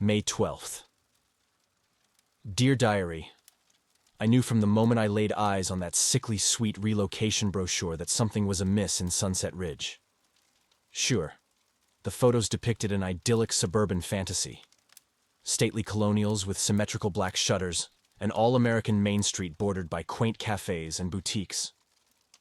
May 12th. Dear Diary, I knew from the moment I laid eyes on that sickly sweet relocation brochure that something was amiss in Sunset Ridge. Sure, the photos depicted an idyllic suburban fantasy. Stately colonials with symmetrical black shutters, an all-American Main Street bordered by quaint cafes and boutiques.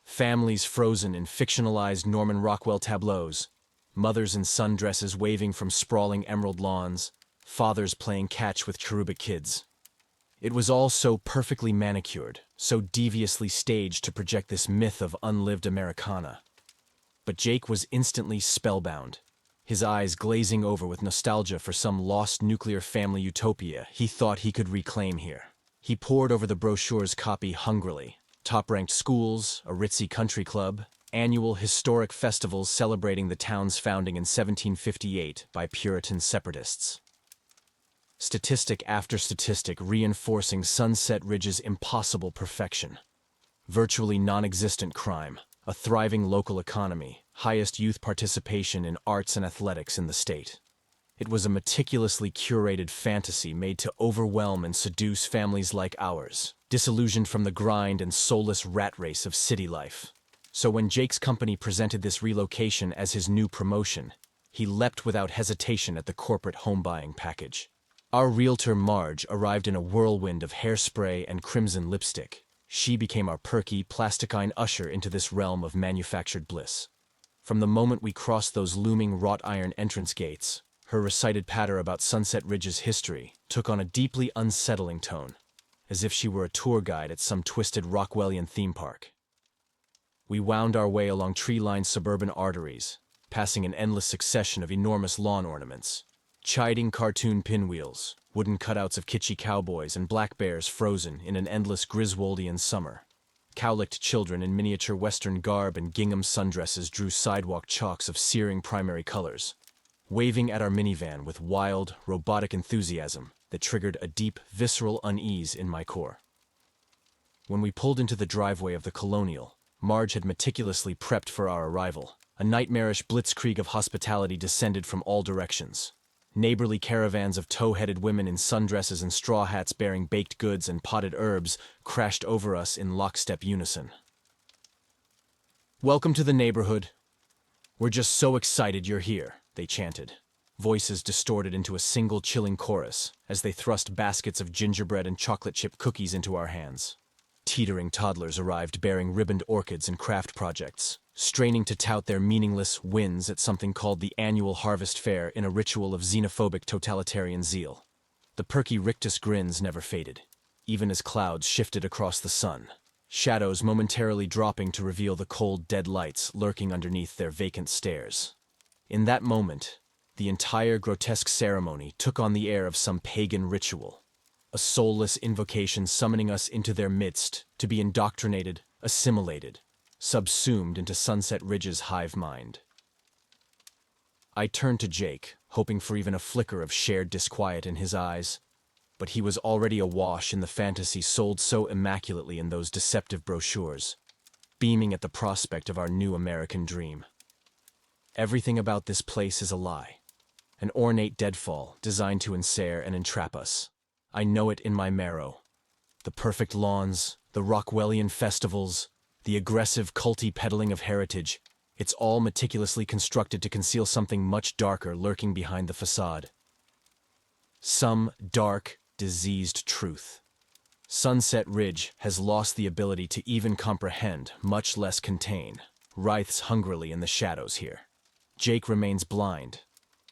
Families frozen in fictionalized Norman Rockwell tableaus, mothers in sundresses waving from sprawling emerald lawns, fathers playing catch with cherubic kids. It was all so perfectly manicured, so deviously staged to project this myth of unlived Americana. But Jake was instantly spellbound, his eyes glazing over with nostalgia for some lost nuclear family utopia he thought he could reclaim here. He pored over the brochure's copy hungrily. Top-ranked schools, a ritzy country club, annual historic festivals celebrating the town's founding in 1758 by Puritan separatists. Statistic after statistic reinforcing Sunset Ridge's impossible perfection. Virtually non-existent crime, a thriving local economy, highest youth participation in arts and athletics in the state. It was a meticulously curated fantasy made to overwhelm and seduce families like ours, disillusioned from the grind and soulless rat race of city life. So when Jake's company presented this relocation as his new promotion, he leapt without hesitation at the corporate home buying package. Our realtor Marge arrived in a whirlwind of hairspray and crimson lipstick. She became our perky, plasticine usher into this realm of manufactured bliss. From the moment we crossed those looming wrought iron entrance gates, her recited patter about Sunset Ridge's history took on a deeply unsettling tone, as if she were a tour guide at some twisted Rockwellian theme park. We wound our way along tree-lined suburban arteries, passing an endless succession of enormous lawn ornaments. Chiding cartoon pinwheels, wooden cutouts of kitschy cowboys and black bears frozen in an endless Griswoldian summer. Cowlicked children in miniature Western garb and gingham sundresses drew sidewalk chalks of searing primary colors, waving at our minivan with wild, robotic enthusiasm that triggered a deep, visceral unease in my core. When we pulled into the driveway of the Colonial, Marge had meticulously prepped for our arrival. A nightmarish blitzkrieg of hospitality descended from all directions. Neighborly caravans of tow-headed women in sundresses and straw hats bearing baked goods and potted herbs crashed over us in lockstep unison. "Welcome to the neighborhood. We're just so excited you're here," they chanted, voices distorted into a single chilling chorus as they thrust baskets of gingerbread and chocolate chip cookies into our hands. Teetering toddlers arrived bearing ribboned orchids and craft projects, straining to tout their meaningless wins at something called the annual harvest fair in a ritual of xenophobic totalitarian zeal. The perky rictus grins never faded, even as clouds shifted across the sun, shadows momentarily dropping to reveal the cold dead lights lurking underneath their vacant stares. In that moment, the entire grotesque ceremony took on the air of some pagan ritual, a soulless invocation summoning us into their midst to be indoctrinated, assimilated, subsumed into Sunset Ridge's hive mind. I turned to Jake, hoping for even a flicker of shared disquiet in his eyes, but he was already awash in the fantasy sold so immaculately in those deceptive brochures, beaming at the prospect of our new American dream. Everything about this place is a lie, an ornate deadfall designed to ensnare and entrap us. I know it in my marrow. The perfect lawns, the Rockwellian festivals, the aggressive culty peddling of heritage, it's all meticulously constructed to conceal something much darker lurking behind the facade. Some dark, diseased truth. Sunset Ridge has lost the ability to even comprehend, much less contain, writhes hungrily in the shadows here. Jake remains blind,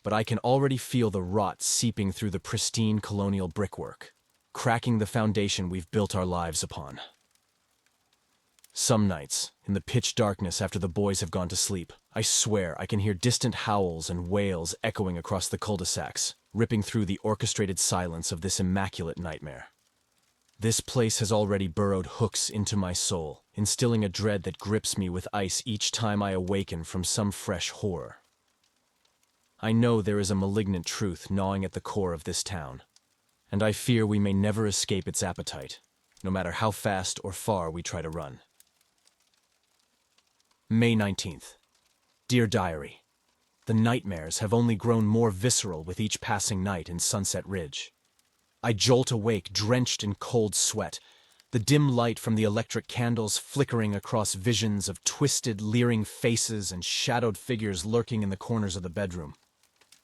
but I can already feel the rot seeping through the pristine colonial brickwork, cracking the foundation we've built our lives upon. Some nights, in the pitch darkness after the boys have gone to sleep, I swear I can hear distant howls and wails echoing across the cul-de-sacs, ripping through the orchestrated silence of this immaculate nightmare. This place has already burrowed hooks into my soul, instilling a dread that grips me with ice each time I awaken from some fresh horror. I know there is a malignant truth gnawing at the core of this town, and I fear we may never escape its appetite, no matter how fast or far we try to run. May 19th. Dear Diary, the nightmares have only grown more visceral with each passing night in Sunset Ridge. I jolt awake, drenched in cold sweat, the dim light from the electric candles flickering across visions of twisted, leering faces and shadowed figures lurking in the corners of the bedroom.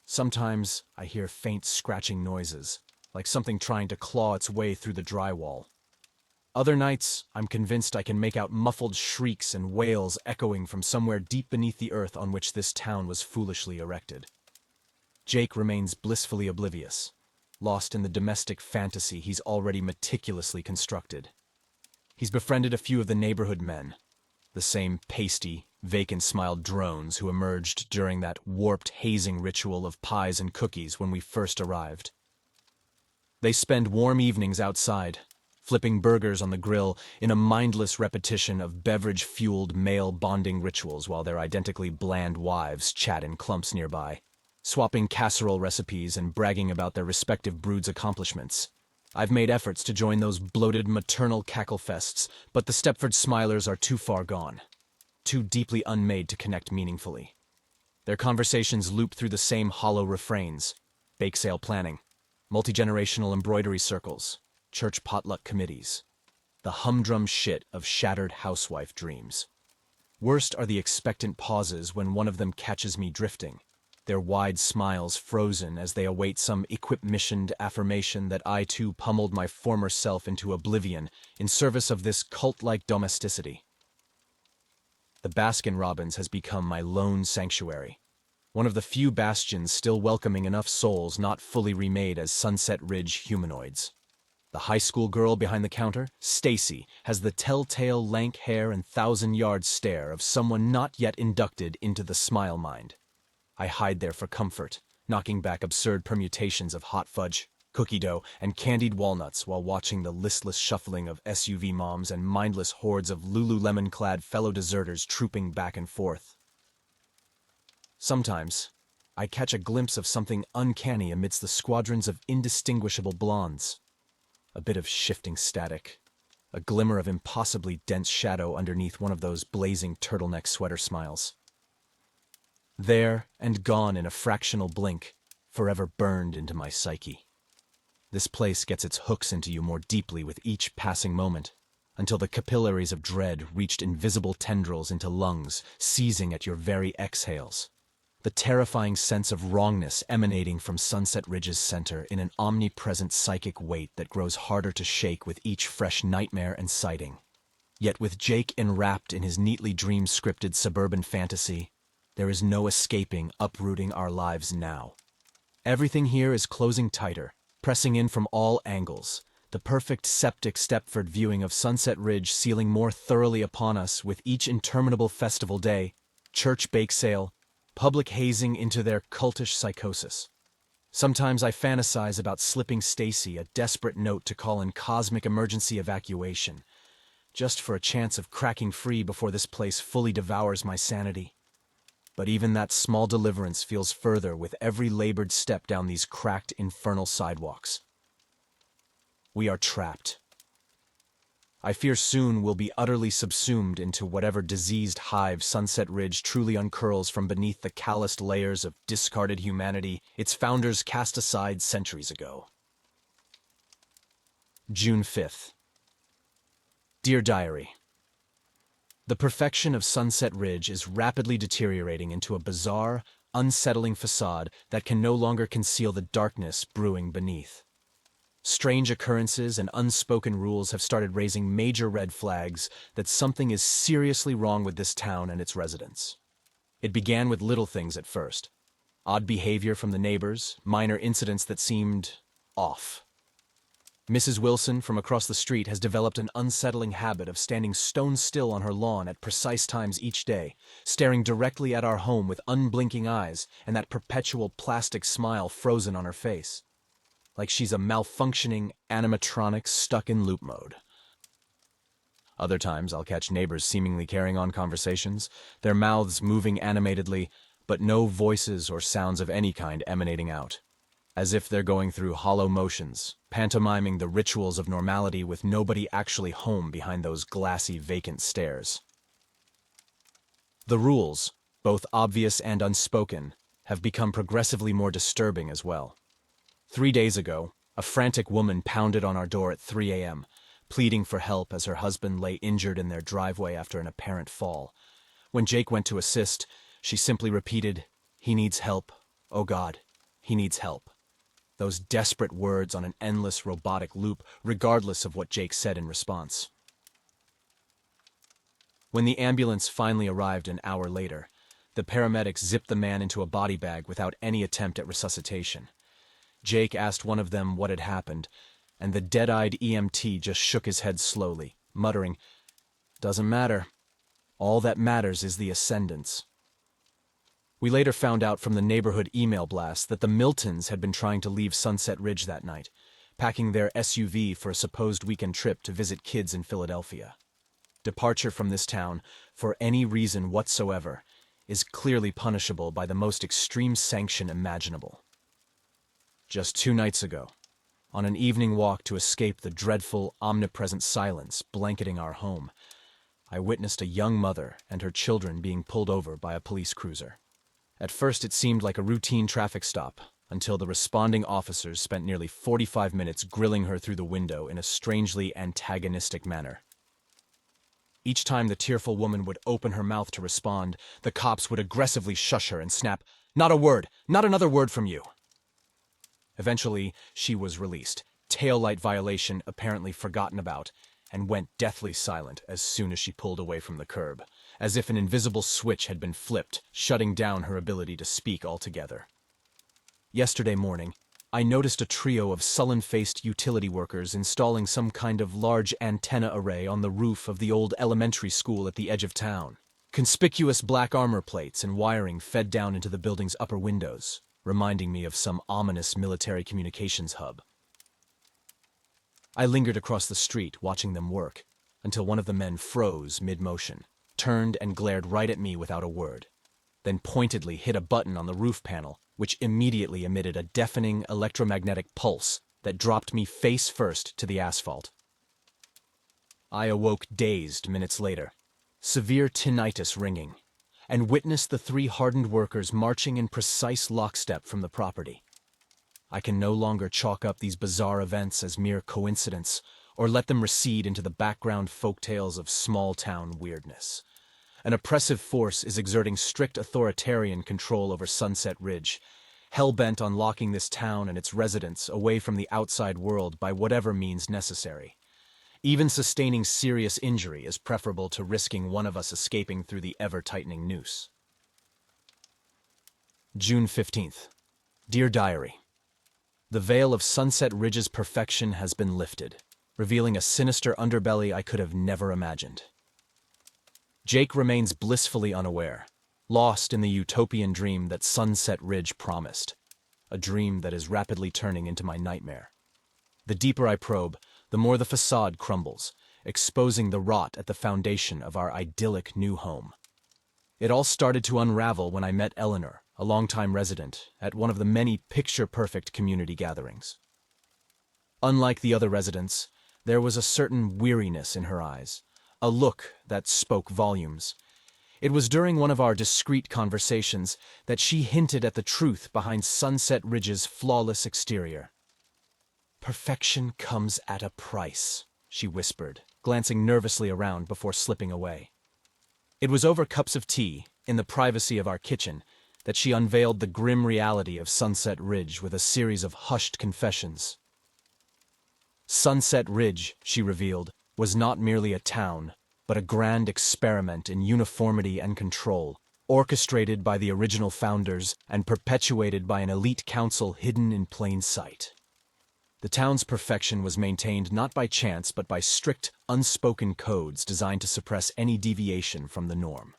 Sometimes I hear faint scratching noises, like something trying to claw its way through the drywall. Other nights, I'm convinced I can make out muffled shrieks and wails echoing from somewhere deep beneath the earth on which this town was foolishly erected. Jake remains blissfully oblivious, lost in the domestic fantasy he's already meticulously constructed. He's befriended a few of the neighborhood men, the same pasty, vacant-smiled drones who emerged during that warped hazing ritual of pies and cookies when we first arrived. They spend warm evenings outside, flipping burgers on the grill in a mindless repetition of beverage-fueled male bonding rituals while their identically bland wives chat in clumps nearby, swapping casserole recipes and bragging about their respective broods' accomplishments. I've made efforts to join those bloated maternal cackle fests, but the Stepford Smilers are too far gone, too deeply unmade to connect meaningfully. Their conversations loop through the same hollow refrains: bake sale planning, multi-generational embroidery circles, church potluck committees, the humdrum shit of shattered housewife dreams. Worst are the expectant pauses when one of them catches me drifting, their wide smiles frozen as they await some equip-missioned affirmation that I too pummeled my former self into oblivion in service of this cult-like domesticity. The Baskin-Robbins has become my lone sanctuary, one of the few bastions still welcoming enough souls not fully remade as Sunset Ridge humanoids. The high school girl behind the counter, Stacy, has the telltale lank hair and thousand-yard stare of someone not yet inducted into the smile mind. I hide there for comfort, knocking back absurd permutations of hot fudge, cookie dough, and candied walnuts while watching the listless shuffling of SUV moms and mindless hordes of Lululemon-clad fellow deserters trooping back and forth. Sometimes, I catch a glimpse of something uncanny amidst the squadrons of indistinguishable blondes. A bit of shifting static, a glimmer of impossibly dense shadow underneath one of those blazing turtleneck sweater smiles. There and gone in a fractional blink, forever burned into my psyche. This place gets its hooks into you more deeply with each passing moment, until the capillaries of dread reached invisible tendrils into lungs, seizing at your very exhales. The terrifying sense of wrongness emanating from Sunset Ridge's center in an omnipresent psychic weight that grows harder to shake with each fresh nightmare and sighting. Yet with Jake enwrapped in his neatly dream-scripted suburban fantasy, there is no escaping uprooting our lives now. Everything here is closing tighter, pressing in from all angles, the perfect septic Stepford viewing of Sunset Ridge sealing more thoroughly upon us with each interminable festival day, church bake sale, public hazing into their cultish psychosis. Sometimes I fantasize about slipping Stacy a desperate note to call in cosmic emergency evacuation, just for a chance of cracking free before this place fully devours my sanity. But even that small deliverance feels further with every labored step down these cracked, infernal sidewalks. We are trapped. I fear soon we'll be utterly subsumed into whatever diseased hive Sunset Ridge truly uncurls from beneath the calloused layers of discarded humanity its founders cast aside centuries ago. June 5th. Dear Diary, the perfection of Sunset Ridge is rapidly deteriorating into a bizarre, unsettling facade that can no longer conceal the darkness brewing beneath. Strange occurrences and unspoken rules have started raising major red flags that something is seriously wrong with this town and its residents. It began with little things at first. Odd behavior from the neighbors, minor incidents that seemed off. Mrs. Wilson from across the street has developed an unsettling habit of standing stone still on her lawn at precise times each day, staring directly at our home with unblinking eyes and that perpetual plastic smile frozen on her face, like she's a malfunctioning animatronic stuck in loop mode. Other times I'll catch neighbors seemingly carrying on conversations, their mouths moving animatedly, but no voices or sounds of any kind emanating out, as if they're going through hollow motions, pantomiming the rituals of normality with nobody actually home behind those glassy, vacant stares. The rules, both obvious and unspoken, have become progressively more disturbing as well. 3 days ago, a frantic woman pounded on our door at 3 a.m., pleading for help as her husband lay injured in their driveway after an apparent fall. When Jake went to assist, she simply repeated, "He needs help. Oh God, he needs help." Those desperate words on an endless robotic loop, regardless of what Jake said in response. When the ambulance finally arrived an hour later, the paramedics zipped the man into a body bag without any attempt at resuscitation. Jake asked one of them what had happened, and the dead-eyed EMT just shook his head slowly, muttering, "Doesn't matter. All that matters is the ascendance." We later found out from the neighborhood email blast that the Miltons had been trying to leave Sunset Ridge that night, packing their SUV for a supposed weekend trip to visit kids in Philadelphia. Departure from this town, for any reason whatsoever, is clearly punishable by the most extreme sanction imaginable. Just 2 nights ago, on an evening walk to escape the dreadful, omnipresent silence blanketing our home, I witnessed a young mother and her children being pulled over by a police cruiser. At first it seemed like a routine traffic stop, until the responding officers spent nearly 45 minutes grilling her through the window in a strangely antagonistic manner. Each time the tearful woman would open her mouth to respond, the cops would aggressively shush her and snap, "Not a word, not another word from you." Eventually, she was released, taillight violation apparently forgotten about, and went deathly silent as soon as she pulled away from the curb, as if an invisible switch had been flipped, shutting down her ability to speak altogether. Yesterday morning, I noticed a trio of sullen-faced utility workers installing some kind of large antenna array on the roof of the old elementary school at the edge of town. Conspicuous black armor plates and wiring fed down into the building's upper windows, reminding me of some ominous military communications hub. I lingered across the street watching them work, until one of the men froze mid-motion, turned and glared right at me without a word, then pointedly hit a button on the roof panel, which immediately emitted a deafening electromagnetic pulse that dropped me face first to the asphalt. I awoke dazed minutes later, severe tinnitus ringing, and witnessed the 3 hardened workers marching in precise lockstep from the property. I can no longer chalk up these bizarre events as mere coincidence, or let them recede into the background folktales of small-town weirdness. An oppressive force is exerting strict authoritarian control over Sunset Ridge, hell-bent on locking this town and its residents away from the outside world by whatever means necessary. Even sustaining serious injury is preferable to risking one of us escaping through the ever-tightening noose. June 15th. Dear Diary, the veil of Sunset Ridge's perfection has been lifted, revealing a sinister underbelly I could have never imagined. Jake remains blissfully unaware, lost in the utopian dream that Sunset Ridge promised, a dream that is rapidly turning into my nightmare. The deeper I probe, the more the facade crumbles, exposing the rot at the foundation of our idyllic new home. It all started to unravel when I met Eleanor, a longtime resident, at one of the many picture-perfect community gatherings. Unlike the other residents, there was a certain weariness in her eyes, a look that spoke volumes. It was during one of our discreet conversations that she hinted at the truth behind Sunset Ridge's flawless exterior. "Perfection comes at a price," she whispered, glancing nervously around before slipping away. It was over cups of tea, in the privacy of our kitchen, that she unveiled the grim reality of Sunset Ridge with a series of hushed confessions. Sunset Ridge, she revealed, was not merely a town, but a grand experiment in uniformity and control, orchestrated by the original founders and perpetuated by an elite council hidden in plain sight. The town's perfection was maintained not by chance but by strict, unspoken codes designed to suppress any deviation from the norm.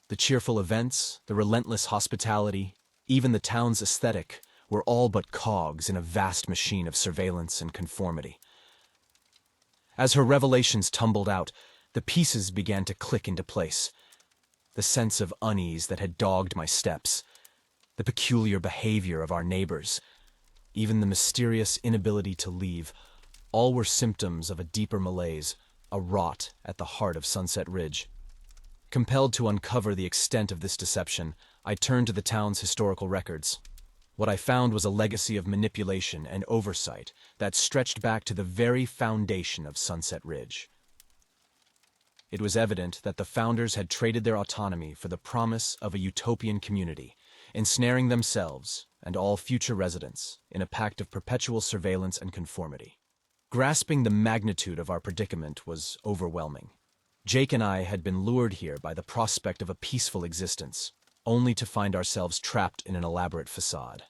The cheerful events, the relentless hospitality, even the town's aesthetic, were all but cogs in a vast machine of surveillance and conformity. As her revelations tumbled out, the pieces began to click into place. The sense of unease that had dogged my steps, the peculiar behavior of our neighbors, even the mysterious inability to leave, all were symptoms of a deeper malaise, a rot at the heart of Sunset Ridge. Compelled to uncover the extent of this deception, I turned to the town's historical records. What I found was a legacy of manipulation and oversight that stretched back to the very foundation of Sunset Ridge. It was evident that the founders had traded their autonomy for the promise of a utopian community, ensnaring themselves and all future residents in a pact of perpetual surveillance and conformity. Grasping the magnitude of our predicament was overwhelming. Jake and I had been lured here by the prospect of a peaceful existence, only to find ourselves trapped in an elaborate facade.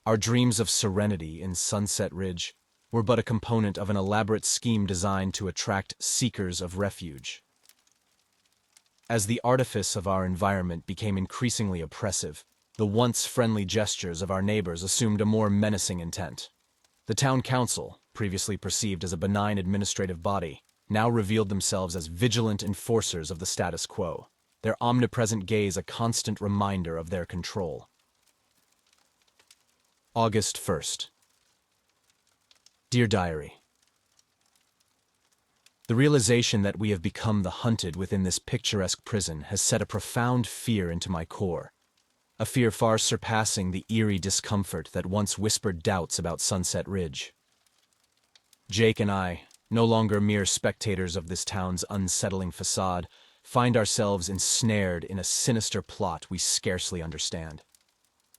Our dreams of serenity in Sunset Ridge were but a component of an elaborate scheme designed to attract seekers of refuge. As the artifice of our environment became increasingly oppressive, the once friendly gestures of our neighbors assumed a more menacing intent. The town council, previously perceived as a benign administrative body, now revealed themselves as vigilant enforcers of the status quo, their omnipresent gaze a constant reminder of their control. August 1st. Dear Diary, the realization that we have become the hunted within this picturesque prison has set a profound fear into my core, a fear far surpassing the eerie discomfort that once whispered doubts about Sunset Ridge. Jake and I, no longer mere spectators of this town's unsettling facade, find ourselves ensnared in a sinister plot we scarcely understand.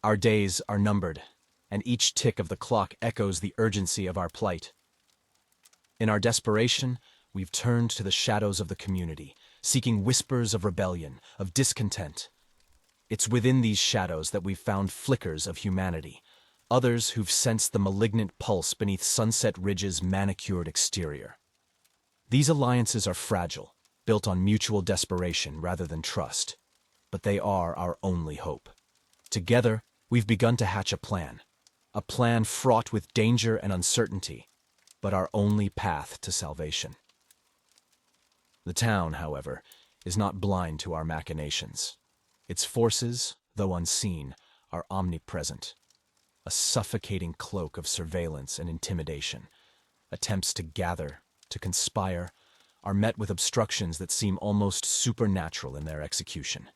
Our days are numbered, and each tick of the clock echoes the urgency of our plight. In our desperation, we've turned to the shadows of the community, seeking whispers of rebellion, of discontent. It's within these shadows that we've found flickers of humanity, others who've sensed the malignant pulse beneath Sunset Ridge's manicured exterior. These alliances are fragile, built on mutual desperation rather than trust, but they are our only hope. Together, we've begun to hatch a plan fraught with danger and uncertainty, but our only path to salvation. The town, however, is not blind to our machinations. Its forces, though unseen, are omnipresent. A suffocating cloak of surveillance and intimidation. Attempts to gather, to conspire, are met with obstructions that seem almost supernatural in their execution.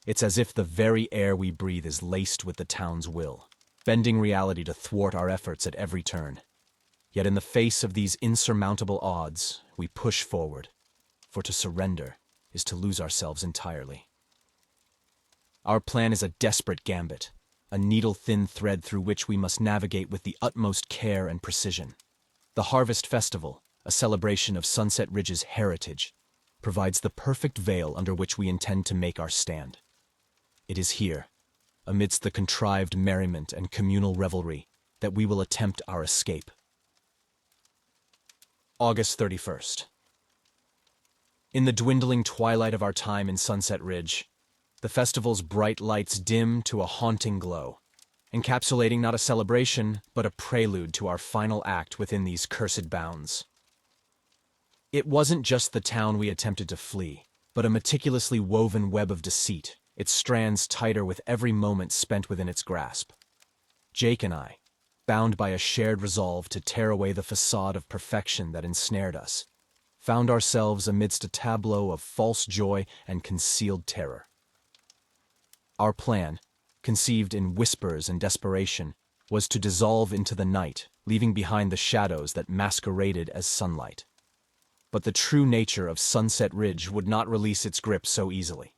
It's as if the very air we breathe is laced with the town's will, bending reality to thwart our efforts at every turn. Yet in the face of these insurmountable odds, we push forward, for to surrender is to lose ourselves entirely. Our plan is a desperate gambit, a needle-thin thread through which we must navigate with the utmost care and precision. The Harvest Festival, a celebration of Sunset Ridge's heritage, provides the perfect veil under which we intend to make our stand. It is here, amidst the contrived merriment and communal revelry, that we will attempt our escape. August 31st. In the dwindling twilight of our time in Sunset Ridge, the festival's bright lights dim to a haunting glow, encapsulating not a celebration, but a prelude to our final act within these cursed bounds. It wasn't just the town we attempted to flee, but a meticulously woven web of deceit, its strands tighter with every moment spent within its grasp. Jake and I, bound by a shared resolve to tear away the facade of perfection that ensnared us, found ourselves amidst a tableau of false joy and concealed terror. Our plan, conceived in whispers and desperation, was to dissolve into the night, leaving behind the shadows that masqueraded as sunlight. But the true nature of Sunset Ridge would not release its grip so easily.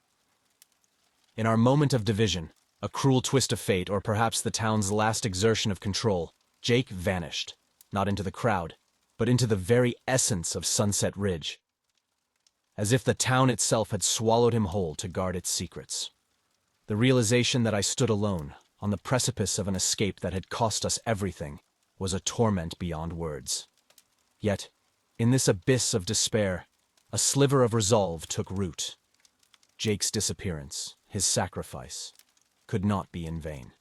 In our moment of division, a cruel twist of fate, or perhaps the town's last exertion of control, Jake vanished, not into the crowd, but into the very essence of Sunset Ridge, as if the town itself had swallowed him whole to guard its secrets. The realization that I stood alone, on the precipice of an escape that had cost us everything, was a torment beyond words. Yet, in this abyss of despair, a sliver of resolve took root. Jake's disappearance, his sacrifice, could not be in vain.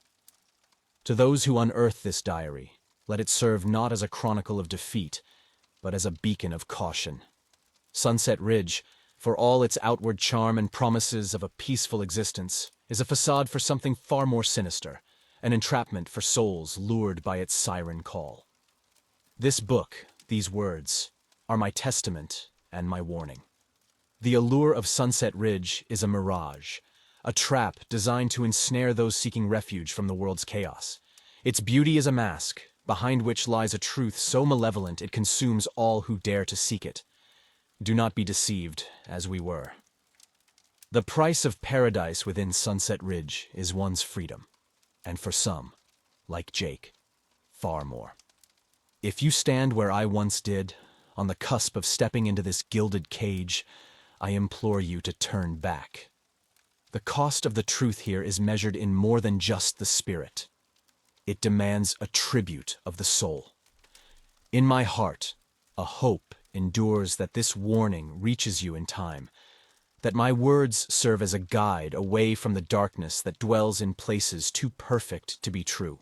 To those who unearth this diary, let it serve not as a chronicle of defeat, but as a beacon of caution. Sunset Ridge, for all its outward charm and promises of a peaceful existence, is a facade for something far more sinister, an entrapment for souls lured by its siren call. This book, these words, are my testament and my warning. The allure of Sunset Ridge is a mirage, a trap designed to ensnare those seeking refuge from the world's chaos. Its beauty is a mask, behind which lies a truth so malevolent it consumes all who dare to seek it. Do not be deceived, as we were. The price of paradise within Sunset Ridge is one's freedom, and for some, like Jake, far more. If you stand where I once did, on the cusp of stepping into this gilded cage, I implore you to turn back. The cost of the truth here is measured in more than just the spirit. It demands a tribute of the soul. In my heart, a hope endures that this warning reaches you in time, that my words serve as a guide away from the darkness that dwells in places too perfect to be true.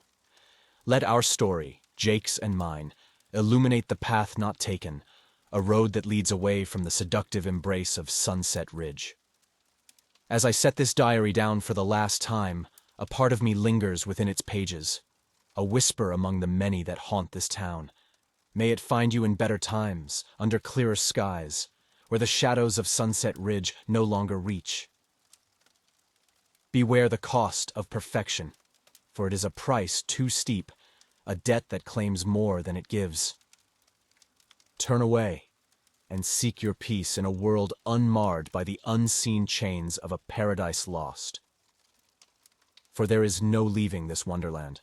Let our story, Jake's and mine, illuminate the path not taken, a road that leads away from the seductive embrace of Sunset Ridge. As I set this diary down for the last time, a part of me lingers within its pages, a whisper among the many that haunt this town. May it find you in better times, under clearer skies, where the shadows of Sunset Ridge no longer reach. Beware the cost of perfection, for it is a price too steep, a debt that claims more than it gives. Turn away and seek your peace in a world unmarred by the unseen chains of a paradise lost. For there is no leaving this wonderland.